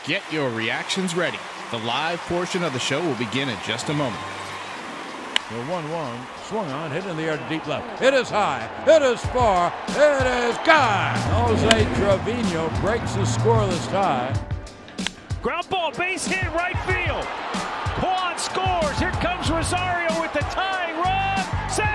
Get your reactions ready. The live portion of the show will begin in just a moment. The 1-1, swung on, hit in the air to deep left. It is high, it is far, it is gone! Jose Trevino breaks the scoreless tie. Ground ball, base hit, right field. Juan scores. Here comes Rosario with the tying run. Save!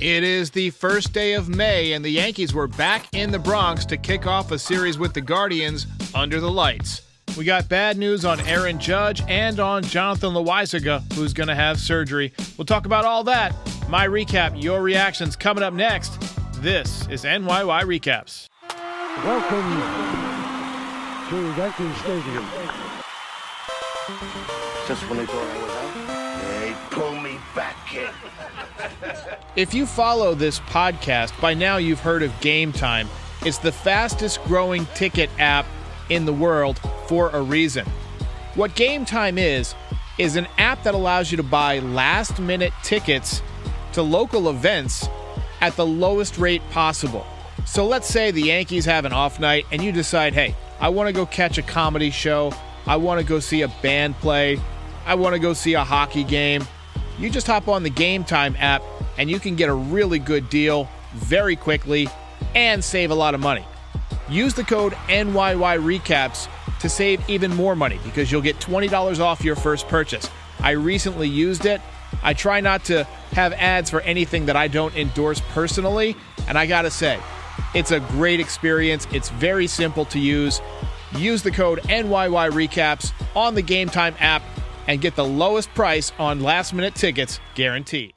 It is the first day of May, and the Yankees were back in the Bronx to kick off a series with the Guardians under the lights. We got bad news on Aaron Judge and on Jonathan Loaisiga, who's going to have surgery. We'll talk about all that. My recap, your reactions coming up next. This is NYY Recaps. Welcome to Yankee Stadium. Just when they thought I was out, they pull me back in. If you follow this podcast, by now you've heard of Game Time. It's the fastest growing ticket app in the world for a reason. What Game Time is an app that allows you to buy last-minute tickets to local events at the lowest rate possible. So let's say the Yankees have an off night and you decide, hey, I want to go catch a comedy show. I want to go see a band play. I want to go see a hockey game. You just hop on the Game Time app and you can get a really good deal very quickly and save a lot of money. Use the code NYY Recaps to save even more money because you'll get $20 off your first purchase. I recently used it. I try not to have ads for anything that I don't endorse personally, and I gotta say, it's a great experience. It's very simple to use. Use the code NYY Recaps on the Game Time app and get the lowest price on last-minute tickets guaranteed.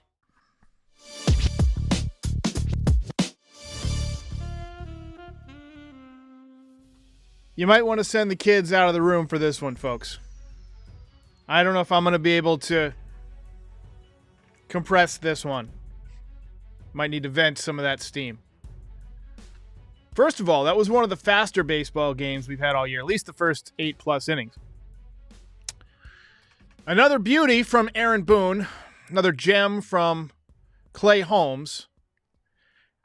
You might want to send the kids out of the room for this one, folks. I don't know if I'm going to be able to compress this one. Might need to vent some of that steam. First of all, that was one of the faster baseball games we've had all year, at least the first 8+ innings. Another beauty from Aaron Boone, another gem from Clay Holmes.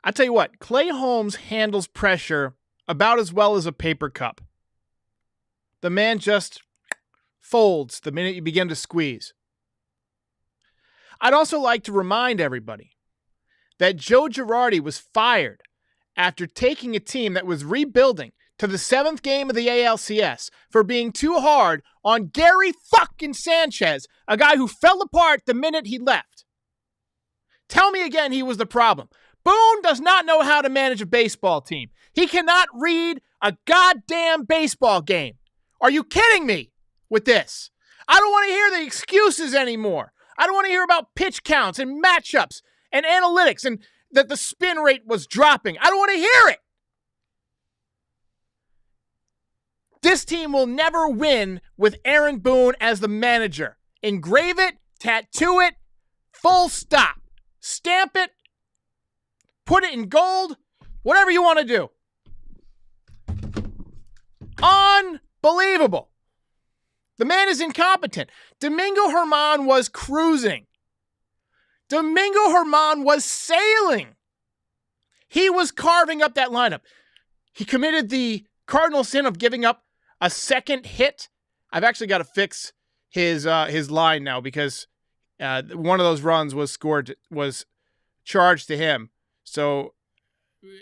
I tell you what, Clay Holmes handles pressure about as well as a paper cup. The man just folds the minute you begin to squeeze. I'd also like to remind everybody that Joe Girardi was fired after taking a team that was rebuilding to the 7th game of the ALCS for being too hard on Gary fucking Sanchez, a guy who fell apart the minute he left. Tell me again he was the problem. Boone does not know how to manage a baseball team. He cannot read a goddamn baseball game. Are you kidding me with this? I don't want to hear the excuses anymore. I don't want to hear about pitch counts and matchups and analytics and that the spin rate was dropping. I don't want to hear it. This team will never win with Aaron Boone as the manager. Engrave it, tattoo it, full stop. Stamp it, put it in gold, whatever you want to do. Unbelievable. The man is incompetent. Domingo Germán was cruising. Domingo Germán was sailing. He was carving up that lineup. He committed the cardinal sin of giving up a second hit. I've actually got to fix his line now because one of those runs was charged to him. So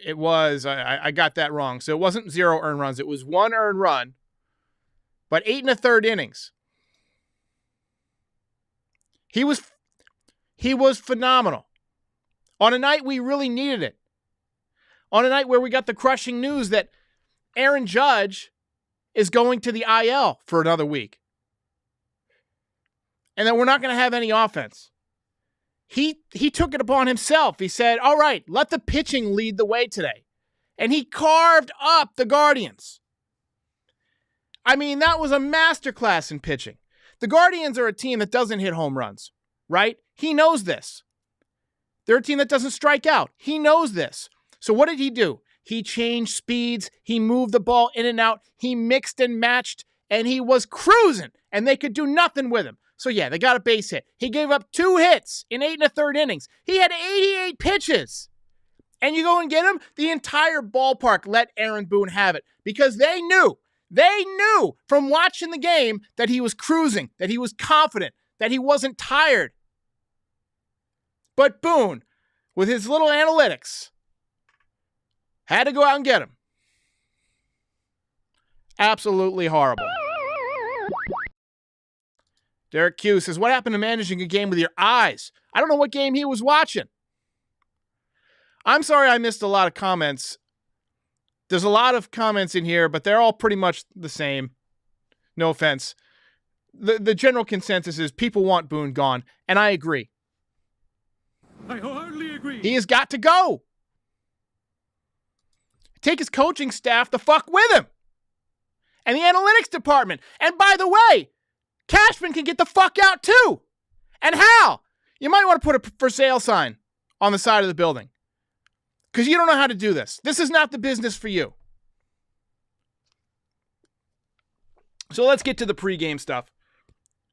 it was, I got that wrong. So it wasn't 0 earned runs. It was 1 earned run, but 8 1/3 innings. He was phenomenal. On a night we really needed it. On a night where we got the crushing news that Aaron Judge is going to the IL for another week. And that we're not going to have any offense. He took it upon himself. He said, all right, let the pitching lead the way today. And he carved up the Guardians. I mean, that was a masterclass in pitching. The Guardians are a team that doesn't hit home runs, right? He knows this. They're a team that doesn't strike out. He knows this. So what did he do? He changed speeds. He moved the ball in and out. He mixed and matched, and he was cruising, and they could do nothing with him. So yeah, they got a base hit. He gave up 2 hits in 8 1/3 innings. He had 88 pitches. and you go and get him, the entire ballpark let Aaron Boone have it because they knew from watching the game that he was cruising, that he was confident, that he wasn't tired. But Boone, with his little analytics, had to go out and get him. Absolutely horrible. Derek Q says, what happened to managing a game with your eyes? I don't know what game he was watching. I'm sorry I missed a lot of comments. There's a lot of comments in here, but they're all pretty much the same. No offense. The general consensus is people want Boone gone, and I agree. I wholeheartedly agree. He has got to go. Take his coaching staff the fuck with him. And the analytics department. And by the way, Cashman can get the fuck out too. And how? You might want to put a for sale sign on the side of the building. Because you don't know how to do this. This is not the business for you. So let's get to the pregame stuff.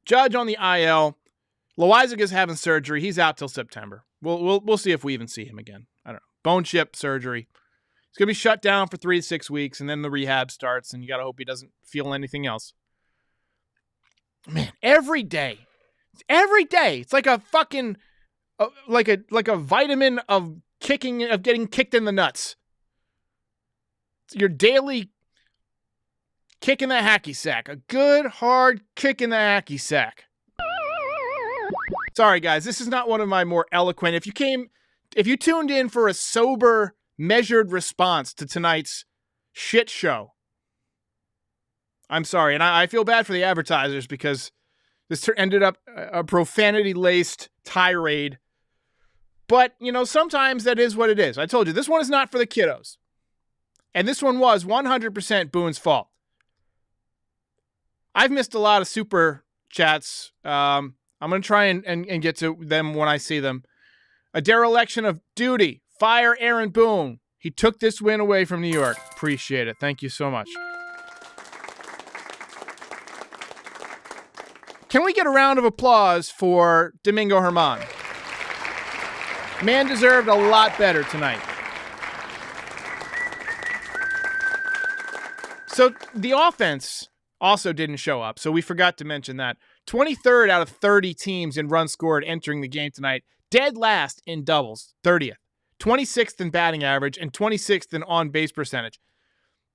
Judge on the IL. Loizaga's having surgery. He's out till September. We'll see if we even see him again. I don't know. Bone chip surgery. He's going to be shut down for 3 to 6 weeks, and then the rehab starts, and you got to hope he doesn't feel anything else. Man, every day. It's like a fucking, like a vitamin of getting kicked in the nuts. It's your daily kick in the hacky sack. A good, hard kick in the hacky sack. Sorry, guys. This is not one of my more eloquent. If you tuned in for a sober, measured response to tonight's shit show, I'm sorry. And I feel bad for the advertisers because this ended up a profanity-laced tirade. But, sometimes that is what it is. I told you, this one is not for the kiddos. And this one was 100% Boone's fault. I've missed a lot of super chats. I'm going to try and get to them when I see them. A dereliction of duty. Fire Aaron Boone. He took this win away from New York. Appreciate it. Thank you so much. Can we get a round of applause for Domingo Germán? Man deserved a lot better tonight. So the offense also didn't show up, so we forgot to mention that. 23rd out of 30 teams in runs scored entering the game tonight. Dead last in doubles, 30th. 26th in batting average, and 26th in on-base percentage.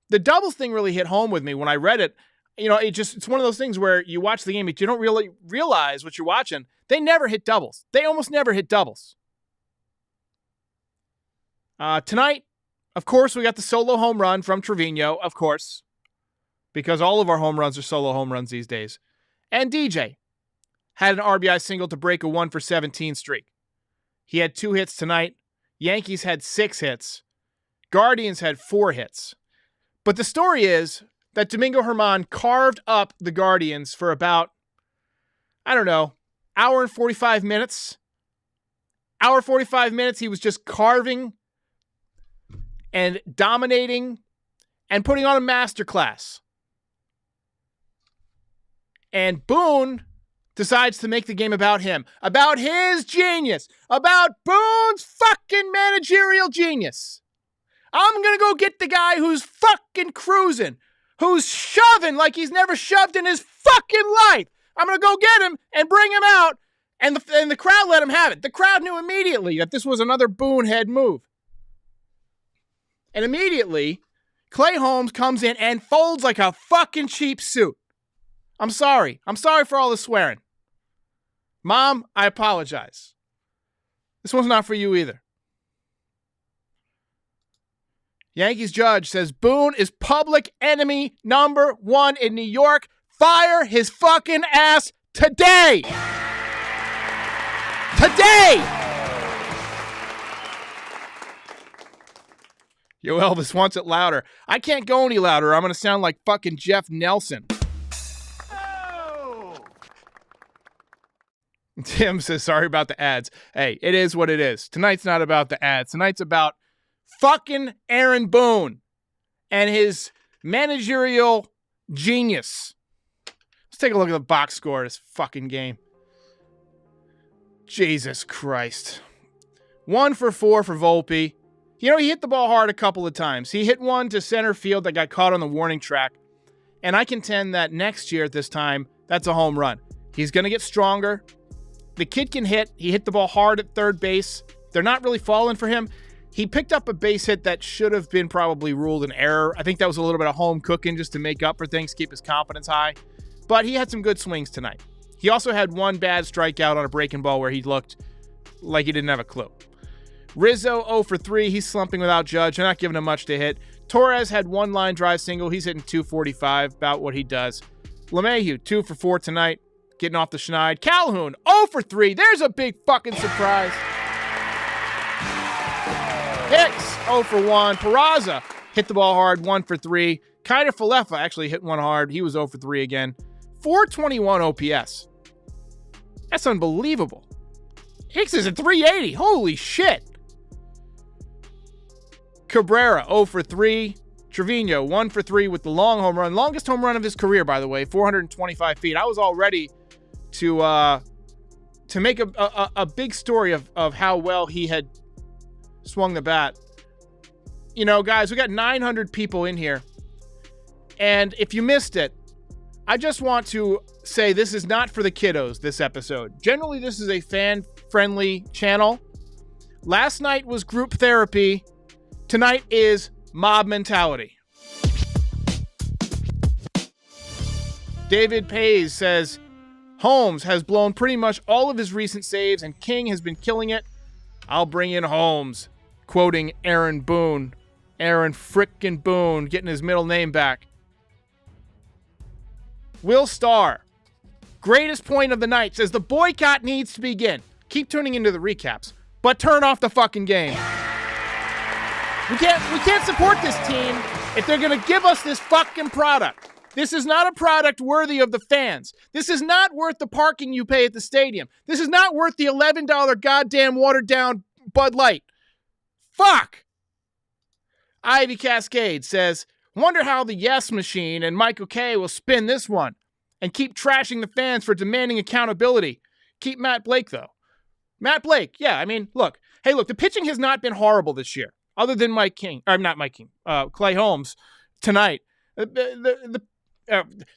The doubles thing really hit home with me when I read it. It's one of those things where you watch the game, but you don't really realize what you're watching. They never hit doubles. They almost never hit doubles. Tonight, of course, we got the solo home run from Trevino, of course, because all of our home runs are solo home runs these days. And DJ had an RBI single to break a 1-for-17 streak. He had 2 hits tonight. Yankees had 6 hits. Guardians had 4 hits. But the story is that Domingo Germán carved up the Guardians for about, hour and 45 minutes. Hour 45 minutes, he was just carving and dominating and putting on a masterclass. And Boone decides to make the game about him, about his genius, about Boone's fucking managerial genius. I'm going to go get the guy who's fucking cruising, who's shoving like he's never shoved in his fucking life. I'm going to go get him and bring him out, and the crowd let him have it. The crowd knew immediately that this was another Boone head move. And immediately, Clay Holmes comes in and folds like a fucking cheap suit. I'm sorry. I'm sorry for all the swearing. Mom, I apologize. This one's not for you either. Yankees judge says Boone is public enemy number 1 in New York. Fire his fucking ass today. Today. Yo, Elvis wants it louder. I can't go any louder. I'm going to sound like fucking Jeff Nelson. Oh! Tim says, sorry about the ads. Hey, it is what it is. Tonight's not about the ads. Tonight's about fucking Aaron Boone and his managerial genius. Let's take a look at the box score of this fucking game. Jesus Christ. 1 for 4 for Volpe. You know, he hit the ball hard a couple of times. He hit one to center field that got caught on the warning track. And I contend that next year at this time, that's a home run. He's going to get stronger. The kid can hit. He hit the ball hard at third base. They're not really falling for him. He picked up a base hit that should have been probably ruled an error. I think that was a little bit of home cooking just to make up for things, keep his confidence high. But he had some good swings tonight. He also had one bad strikeout on a breaking ball where he looked like he didn't have a clue. Rizzo 0 for 3. He's slumping without Judge. They're not giving him much to hit. Torres had one line drive single. He's hitting 245, about what he does. LeMahieu 2 for 4 tonight, getting off the schneid. Calhoun 0 for 3. There's a big fucking surprise. Hicks 0 for 1. Peraza hit the ball hard, 1 for 3. Kiner Falefa actually hit one hard. He was 0 for 3 again. 421 OPS. That's unbelievable. Hicks is at 380. Holy shit. Cabrera 0 for 3. Trevino 1 for 3 with the long home run. Longest home run of his career, by the way, 425 feet. I was all ready to make a big story of how well he had swung the bat. You know, guys, we got 900 people in here. And if you missed it, I just want to say this is not for the kiddos, this episode. Generally, this is a fan-friendly channel. Last night was group therapy. Tonight is mob mentality. David Pays says, Holmes has blown pretty much all of his recent saves and King has been killing it. I'll bring in Holmes. Quoting Aaron Boone. Aaron frickin' Boone, getting his middle name back. Will Starr, greatest point of the night, says the boycott needs to begin. Keep tuning into the recaps, but turn off the fucking game. We can't support this team if they're going to give us this fucking product. This is not a product worthy of the fans. This is not worth the parking you pay at the stadium. This is not worth the $11 goddamn watered down Bud Light. Fuck! Ivy Cascade says, wonder how the Yes Machine and Michael K will spin this one and keep trashing the fans for demanding accountability. Keep Matt Blake, though. Matt Blake, yeah, I mean, look. Hey, look, the pitching has not been horrible this year, other than Clay Holmes tonight. The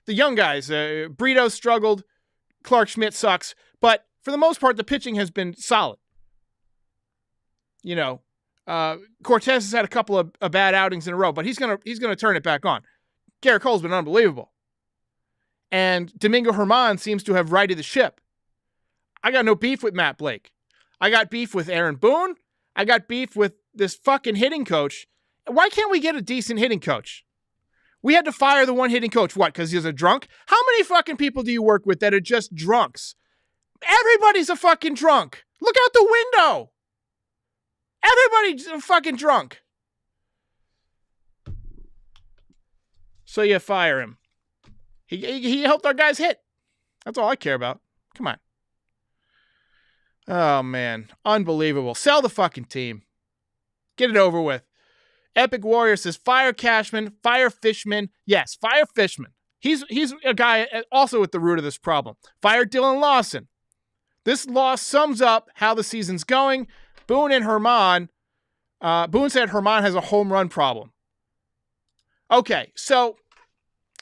young guys, Brito struggled, Clark Schmidt sucks, but for the most part, the pitching has been solid. You know, Cortez has had a couple of bad outings in a row, but he's gonna turn it back on. Garrett Cole's been unbelievable. And Domingo Germán seems to have righted the ship. I got no beef with Matt Blake. I got beef with Aaron Boone. I got beef with this fucking hitting coach. Why can't we get a decent hitting coach? We had to fire the one hitting coach. What, because he's a drunk? How many fucking people do you work with that are just drunks? Everybody's a fucking drunk. Look out the window. Everybody's a fucking drunk. So you fire him. He helped our guys hit. That's all I care about. Come on. Oh, man. Unbelievable. Sell the fucking team. Get it over with. Epic Warrior says, fire Cashman, fire Fishman. Yes, fire Fishman. He's a guy also at the root of this problem. Fire Dylan Lawson. This loss sums up how the season's going. Boone and Germán. Boone said Germán has a home run problem. Okay, so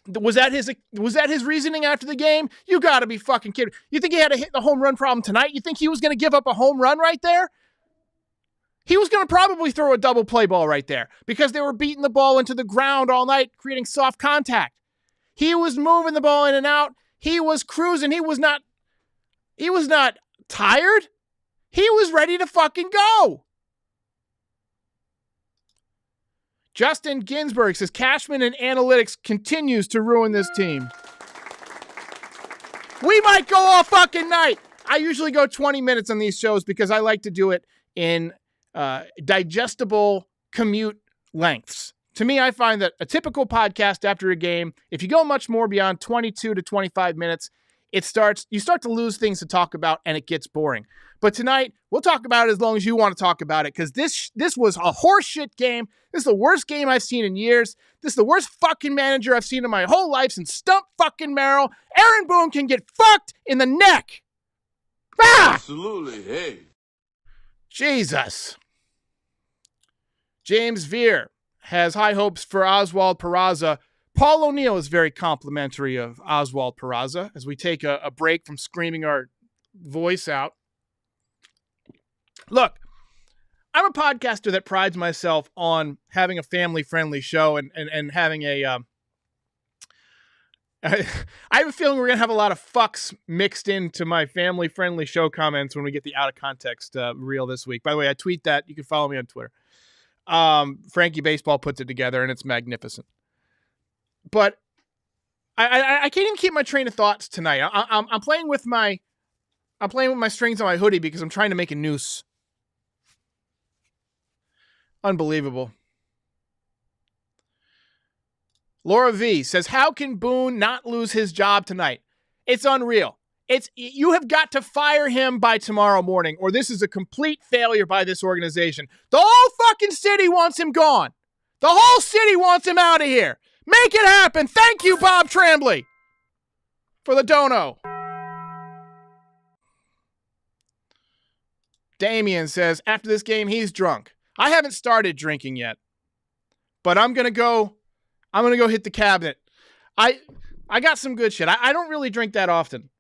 was that his reasoning after the game? You got to be fucking kidding. You think he had to hit the home run problem tonight? You think he was going to give up a home run right there? He was going to probably throw a double play ball right there because they were beating the ball into the ground all night, creating soft contact. He was moving the ball in and out. He was cruising. He was not tired. He was ready to fucking go. Justin Ginsburg says Cashman and analytics continues to ruin this team. We might go all fucking night. I usually go 20 minutes on these shows because I like to do it in digestible commute lengths. To me, I find that a typical podcast after a game, if you go much more beyond 22 to 25 minutes, you start to lose things to talk about and it gets boring. But tonight, we'll talk about it as long as you want to talk about it because this was a horseshit game. This is the worst game I've seen in years. This is the worst fucking manager I've seen in my whole life since Stump fucking Merrill. Aaron Boone can get fucked in the neck. Ah! Absolutely, hey. Jesus. James Veer has high hopes for Oswald Peraza. Paul O'Neill is very complimentary of Oswald Peraza as we take a break from screaming our voice out. Look, I'm a podcaster that prides myself on having a family-friendly show and having a... I have a feeling we're going to have a lot of fucks mixed into my family-friendly show comments when we get the out-of-context reel this week. By the way, I tweet that. You can follow me on Twitter. Frankie Baseball puts it together, and it's magnificent. But I can't even keep my train of thoughts tonight. I'm playing with my strings on my hoodie because I'm trying to make a noose. Unbelievable. Laura V says, how can Boone not lose his job tonight? It's unreal. You have got to fire him by tomorrow morning, or this is a complete failure by this organization. The whole fucking city wants him gone. The whole city wants him out of here. Make it happen. Thank you, Bob Tremblay, for the dono. Damien says, after this game, he's drunk. I haven't started drinking yet, but I'm going to go hit the cabinet. I got some good shit. I don't really drink that often.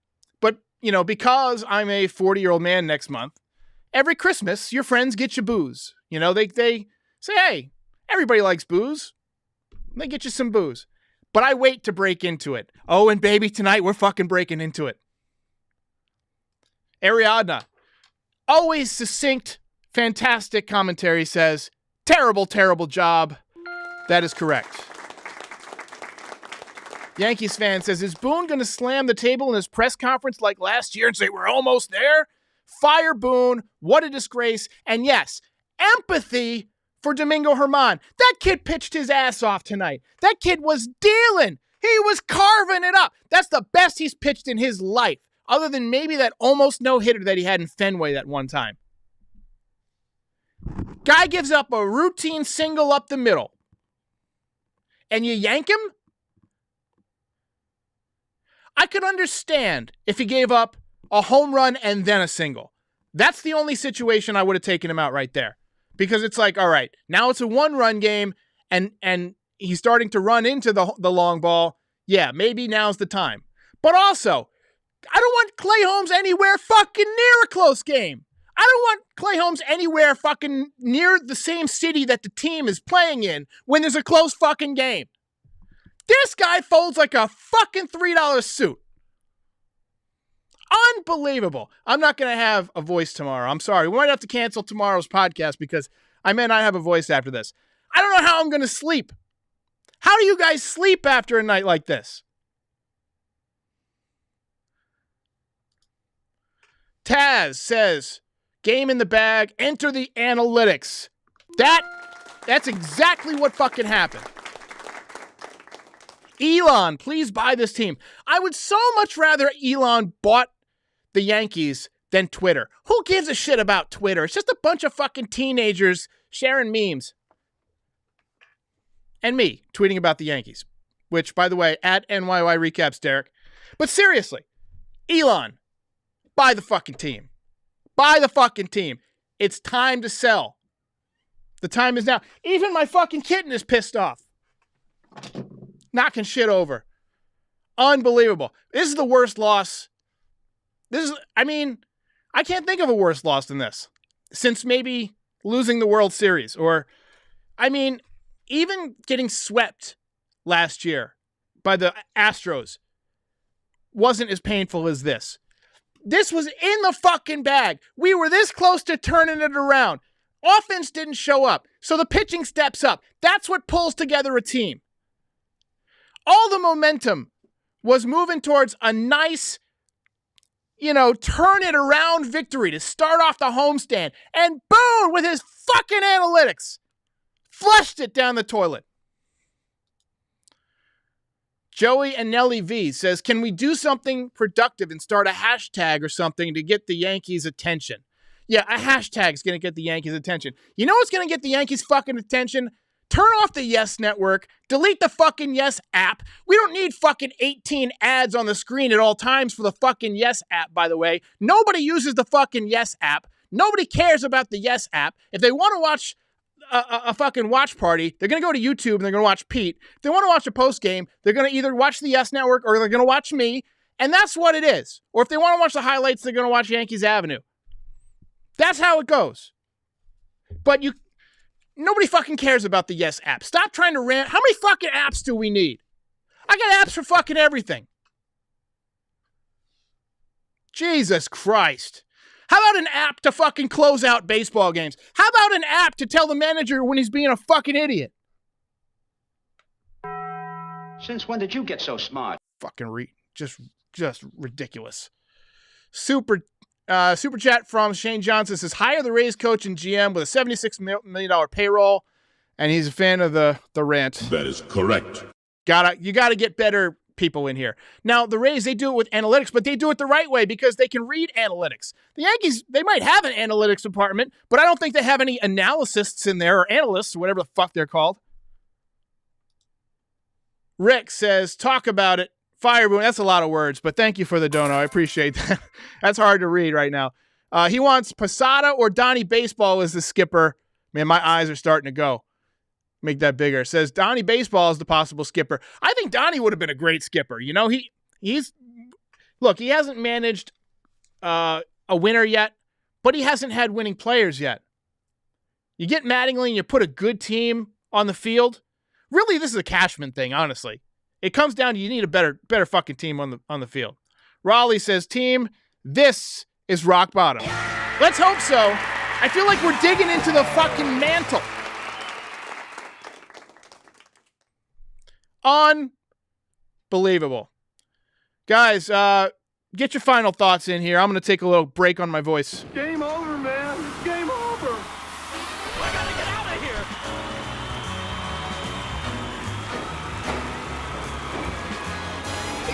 But, because I'm a 40-year-old man next month, every Christmas, your friends get you booze. They say, hey, everybody likes booze. They get you some booze. But I wait to break into it. Oh, and baby, tonight we're fucking breaking into it. Ariadna, always succinct, fantastic commentary, says, terrible, terrible job. That is correct. Yankees fan says, is Boone going to slam the table in his press conference like last year and say, we're almost there? Fire Boone. What a disgrace. And yes, empathy for Domingo Germán. That kid pitched his ass off tonight. That kid was dealing. He was carving it up. That's the best he's pitched in his life, other than maybe that almost no-hitter that he had in Fenway that one time. Guy gives up a routine single up the middle. And you yank him? I could understand if he gave up a home run and then a single. That's the only situation I would have taken him out right there. Because it's like, all right, now it's a one-run game, and he's starting to run into the long ball. Yeah, maybe now's the time. But also, I don't want Clay Holmes anywhere fucking near a close game. I don't want Clay Holmes anywhere fucking near the same city that the team is playing in when there's a close fucking game. This guy folds like a fucking $3 suit. Unbelievable. I'm not going to have a voice tomorrow. I'm sorry. We might have to cancel tomorrow's podcast because I may not have a voice after this. I don't know how I'm going to sleep. How do you guys sleep after a night like this? Taz says, game in the bag, enter the analytics. That's exactly what fucking happened. Elon, please buy this team. I would so much rather Elon bought the Yankees than Twitter. Who gives a shit about Twitter? It's just a bunch of fucking teenagers sharing memes. And me tweeting about the Yankees. Which, by the way, at NYY Recaps, Derek. But seriously, Elon, buy the fucking team. Buy the fucking team. It's time to sell. The time is now. Even my fucking kitten is pissed off. Knocking shit over. Unbelievable. This is the worst loss. I can't think of a worse loss than this. Since maybe losing the World Series. Even getting swept last year by the Astros wasn't as painful as this. This was in the fucking bag. We were this close to turning it around. Offense didn't show up, so the pitching steps up. That's what pulls together a team. All the momentum was moving towards a nice, turn it around victory to start off the homestand. And Boone, with his fucking analytics, flushed it down the toilet. Joey and Nelly V says, can we do something productive and start a hashtag or something to get the Yankees' attention? Yeah, a hashtag's going to get the Yankees' attention. You know what's going to get the Yankees' fucking attention? Turn off the Yes Network. Delete the fucking Yes app. We don't need fucking 18 ads on the screen at all times for the fucking Yes app, by the way. Nobody uses the fucking Yes app. Nobody cares about the Yes app. If they want to watch a fucking watch party, they're going to go to YouTube and they're going to watch Pete. If they want to watch a post game, they're going to either watch the Yes Network or they're going to watch me. And that's what it is. Or if they want to watch the highlights, they're going to watch Yankees Avenue. That's how it goes. But nobody fucking cares about the Yes app. Stop trying to rant. How many fucking apps do we need? I got apps for fucking everything. Jesus Christ. How about an app to fucking close out baseball games? How about an app to tell the manager when he's being a fucking idiot? Since when did you get so smart? Fucking just ridiculous. Super chat from Shane Johnson says, hire the Rays coach and GM with a $76 million payroll, and he's a fan of the rant. That is correct. You gotta get better people in here. Now, the Rays, they do it with analytics, but they do it the right way because they can read analytics. The Yankees, they might have an analytics department, but I don't think they have any analysts in there, or analysts, or whatever the fuck they're called. Rick says, talk about it. Fire Boone, that's a lot of words, but thank you for the dono. I appreciate that. That's hard to read right now. He wants Posada or Donnie Baseball as the skipper. Man, my eyes are starting to go. Make that bigger. Says Donnie Baseball is the possible skipper. I think Donnie would have been a great skipper. You know, he hasn't managed a winner yet, but he hasn't had winning players yet. You get Mattingly and you put a good team on the field. Really, this is a Cashman thing, honestly. It comes down to you need a better fucking team on the field. Raleigh says, team, this is rock bottom. Let's hope so. I feel like we're digging into the fucking mantle. Unbelievable. Guys, get your final thoughts in here. I'm going to take a little break on my voice. Game over, man. It's game over. I gotta get out of here.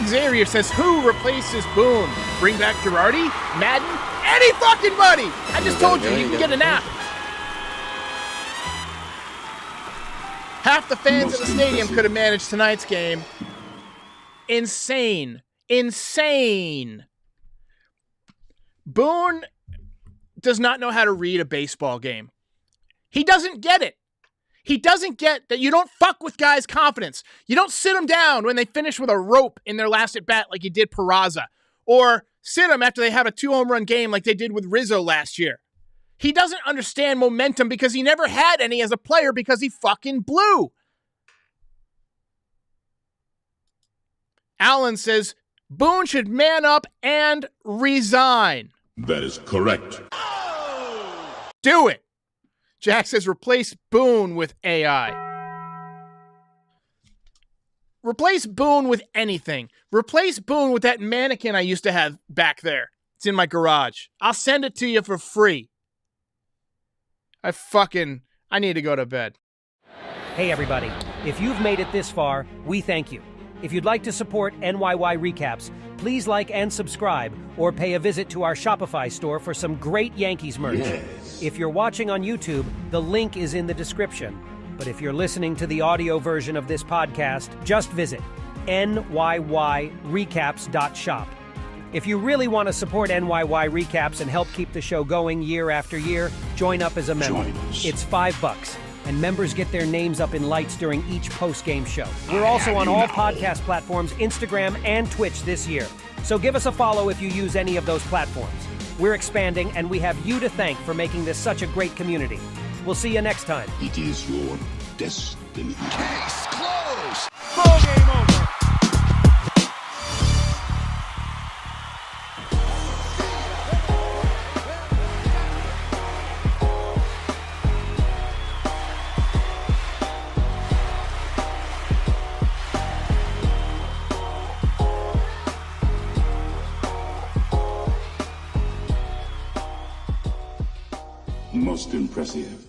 Xavier says, who replaces Boone? Bring back Girardi? Madden? Any fucking buddy! I just told you can get a nap. Half the fans at the stadium could have managed tonight's game. Insane. Boone does not know how to read a baseball game. He doesn't get it. He doesn't get that you don't fuck with guys' confidence. You don't sit them down when they finish with a rope in their last at-bat like you did Peraza. Or sit them after they have a 2-home-run game like they did with Rizzo last year. He doesn't understand momentum because he never had any as a player because he fucking blew. Allen says, Boone should man up and resign. That is correct. Do it. Jack says, replace Boone with AI. Replace Boone with anything. Replace Boone with that mannequin I used to have back there. It's in my garage. I'll send it to you for free. I need to go to bed. Hey everybody, if you've made it this far, we thank you. If you'd like to support NYY Recaps, please like and subscribe or pay a visit to our Shopify store for some great Yankees merch. Yes. If you're watching on YouTube, the link is in the description. But if you're listening to the audio version of this podcast, just visit NYYRecaps.shop. If you really want to support NYY Recaps and help keep the show going year after year, join up as a member. Join us. It's $5, and members get their names up in lights during each post-game show. We're also on all podcast platforms, Instagram, and Twitch this year. So give us a follow if you use any of those platforms. We're expanding, and we have you to thank for making this such a great community. We'll see you next time. It is your destiny. Case closed. Ball game over. Most impressive.